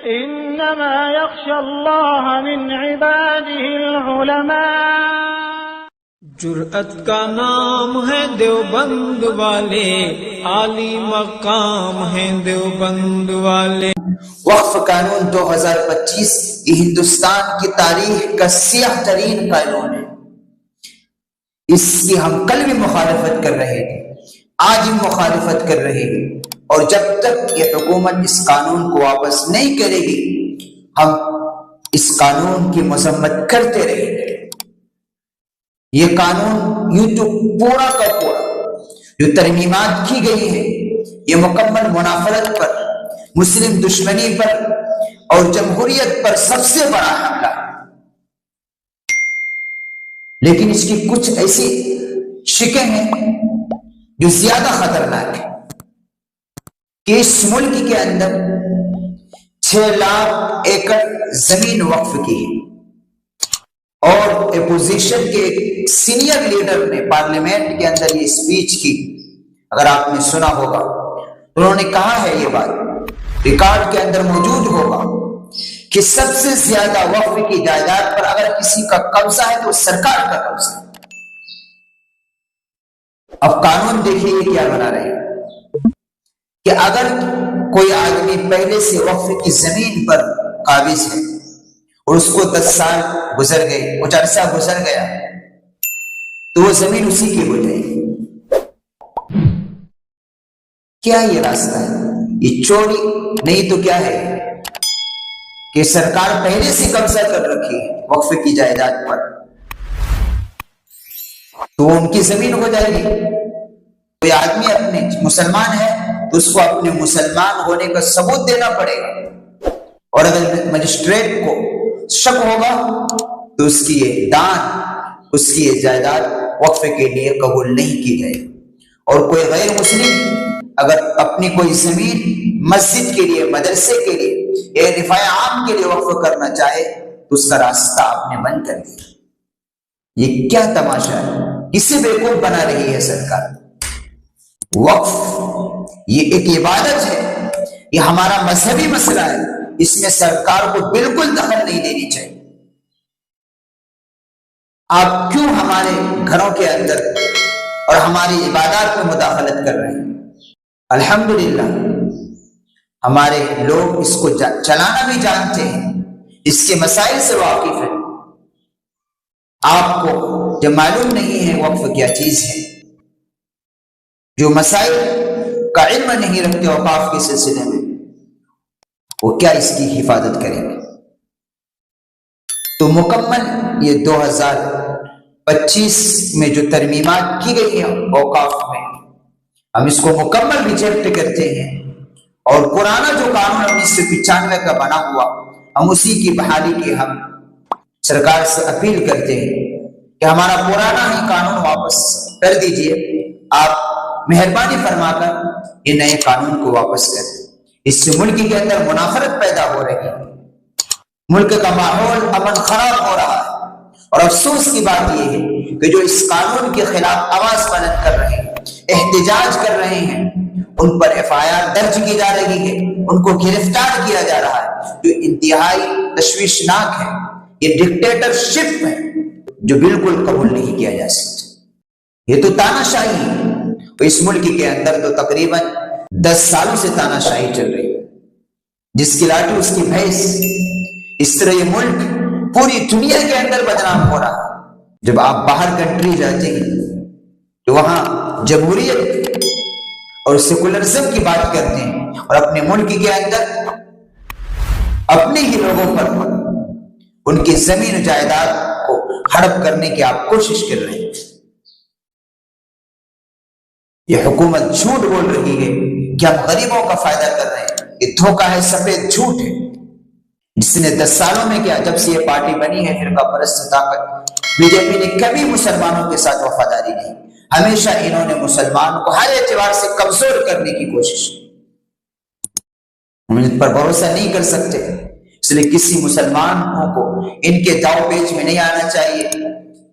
انما يخشى الله من عباده العلماء۔ جرأت کا نام ہے دیوبند والے، عالی مقام ہے دیوبند والے۔ وقف قانون 2025 یہ ہندوستان کی تاریخ کا سیاہ ترین قانون ہے۔ اس کی ہم کل بھی مخالفت کر رہے تھے، آج بھی مخالفت کر رہے ہیں، اور جب تک یہ حکومت اس قانون کو واپس نہیں کرے گی ہم اس قانون کی مذمت کرتے رہیں گے۔ یہ قانون یوں تو پورا کا پورا جو ترمیمات کی گئی ہیں یہ مکمل منافرت پر، مسلم دشمنی پر اور جمہوریت پر سب سے بڑا حملہ ہے۔ لیکن اس کی کچھ ایسی شکیں ہیں جو زیادہ خطرناک ہیں کہ اس ملک کے اندر 6 لاکھ ایکڑ زمین وقف کی ہے، اور اپوزیشن کے ایک سینئر لیڈر نے پارلیمنٹ کے اندر یہ سپیچ کی، اگر آپ نے سنا ہوگا، انہوں نے کہا ہے، یہ بات ریکارڈ کے اندر موجود ہوگا کہ سب سے زیادہ وقف کی جائیداد پر اگر کسی کا قبضہ ہے تو سرکار کا قبضہ ہے۔ اب قانون دیکھیے یہ کیا بنا رہے ہیں کہ اگر کوئی آدمی پہلے سے وقف کی زمین پر قابض ہے اور اس کو 10 سال گزر گئے، کچھ عرصہ گزر گیا، تو وہ زمین اسی کی ہو جائے گی۔ کیا یہ راستہ ہے؟ یہ چوری نہیں تو کیا ہے کہ سرکار پہلے سے قبضہ کر رکھی ہے وقف کی جائیداد پر، تو وہ ان کی زمین ہو جائے گی۔ کوئی آدمی اپنے مسلمان ہے تو اس کو اپنے مسلمان ہونے کا ثبوت دینا پڑے گا، اور اگر مجسٹریٹ کو شک ہوگا تو اس کی یہ دان، اس کی یہ جائیداد وقف کے لیے قبول نہیں کی جائے گی۔ اور کوئی غیر مسلم اگر اپنی کوئی زمین مسجد کے لیے، مدرسے کے لیے یا دفاع عام کے لیے وقف کرنا چاہے تو اس کا راستہ آپ نے بند کر دیا۔ یہ کیا تماشا ہے؟ کسے بیوقوف بنا رہی ہے سرکار؟ وقف یہ ایک عبادت ہے، یہ ہمارا مذہبی مسئلہ ہے، اس میں سرکار کو بالکل دخل نہیں دینی چاہیے۔ آپ کیوں ہمارے گھروں کے اندر اور ہماری عبادات میں مداخلت کر رہے ہیں؟ الحمدللہ ہمارے لوگ اس کو چلانا بھی جانتے ہیں، اس کے مسائل سے واقف ہیں۔ آپ کو جو معلوم نہیں ہے وقف کیا چیز ہے، جو مسائل کا علم نہیں رکھتے اوقاف کے سلسلے میں، وہ کیا اس کی حفاظت کریں گے؟ تو مکمل یہ 2025 میں جو ترمیمات کی گئی ہیں اوقاف میں، ہم اس کو مکمل ریجیکٹ کرتے ہیں، اور پرانا جو قانون 1995 کا بنا ہوا ہم اسی کی بحالی کی ہم سرکار سے اپیل کرتے ہیں کہ ہمارا پرانا ہی قانون واپس کر دیجئے، آپ مہربانی فرما کر یہ نئے قانون کو واپس کر دیں۔ اس سے ملک کے اندر منافرت پیدا ہو رہی ہے، ملک کا ماحول امن خراب ہو رہا ہے، اور افسوس کی بات یہ ہے کہ جو اس قانون کے خلاف آواز بلند کر رہے ہیں، احتجاج کر رہے ہیں، ان پر FIR درج کی جا رہی ہے، ان کو گرفتار کیا جا رہا ہے، جو انتہائی تشویشناک ہے۔ یہ ڈکٹیٹرشپ ہے جو بالکل قبول نہیں کیا جا سکتا۔ یہ تو تاناشاہی ہے، اس ملک کے اندر تو تقریباً 10 سالوں سے تاناشاہی چل رہی ہے، جس کی لاٹھی اس کی بھینس۔ اس طرح یہ ملک پوری دنیا کے اندر بدنام ہو رہا ہے۔ جب آپ باہر کنٹری جاتے ہیں تو وہاں جمہوریت اور سیکولرزم کی بات کرتے ہیں، اور اپنے ملک کے اندر اپنے ہی لوگوں پر ان کی زمین و جائیداد کو ہڑپ کرنے کی آپ کوشش کر رہے ہیں۔ یہ حکومت جھوٹ بول رہی ہے کہ ہم غریبوں کا فائدہ کر رہے ہیں، یہ دھوکہ ہے، سفید جھوٹ ہے۔ جس نے 10 سالوں میں کیا، جب سے یہ پارٹی بنی ہے فرقہ پرست طاقت BJP نے کبھی مسلمانوں کے ساتھ وفاداری نہیں، ہمیشہ انہوں نے مسلمان کو ہر اعتبار سے کمزور کرنے کی کوشش کی۔ ہم ان پر بھروسہ نہیں کر سکتے، اس لیے کسی مسلمان کو ان کے داؤ پیچ میں نہیں آنا چاہیے۔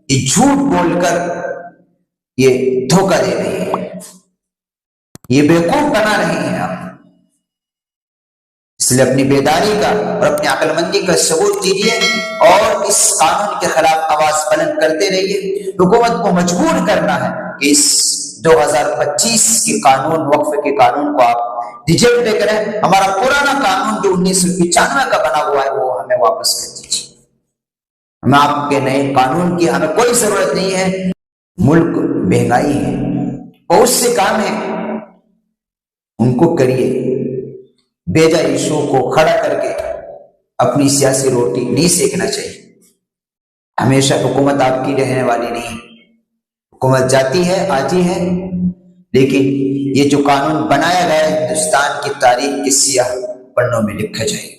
یہ جھوٹ بول کر یہ دھوکہ دے رہے ہیں، یہ بیوقوف بنا رہے ہیں آپ۔ اس لیے اپنی بیداری کا اور اپنی عقلمندی کا ثبوت دیجیے اور اس قانون کے خلاف آواز بلند کرتے رہیے. حکومت کو مجبور کرنا ہے کہ اس 2025 کے قانون، وقف کے قانون کو آپ ریجیکٹ کریں. ہمارا پرانا قانون جو 1995 کا بنا ہوا ہے وہ ہمیں واپس کر دیجیے. ہمیں آپ کے نئے قانون کی ہمیں کوئی ضرورت نہیں ہے. ملک مہنگائی ہے، بہت سے کام ہیں ان کو کریے. بیجا ایشو کو کھڑا کر کے اپنی سیاسی روٹی نہیں سیکنا چاہیے. ہمیشہ حکومت آپ کی رہنے والی نہیں، حکومت جاتی ہے آتی ہے، لیکن یہ جو قانون بنایا گیا ہے ہندوستان کی تاریخ کے سیاہ پنوں میں لکھا جائے.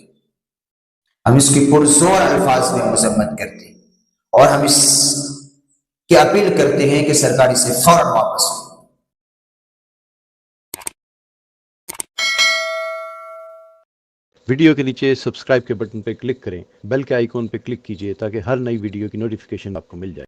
ہم اس کی پرزور الفاظ میں مذمت کرتے ہیں اور ہم اس کی اپیل کرتے ہیں کہ سرکار اسے فوراً واپس لے. ویڈیو کے نیچے سبسکرائب کے بٹن پہ کلک کریں، بیل کے آئیکن پہ کلک کیجئے تاکہ ہر نئی ویڈیو کی نوٹیفیکیشن آپ کو مل جائے.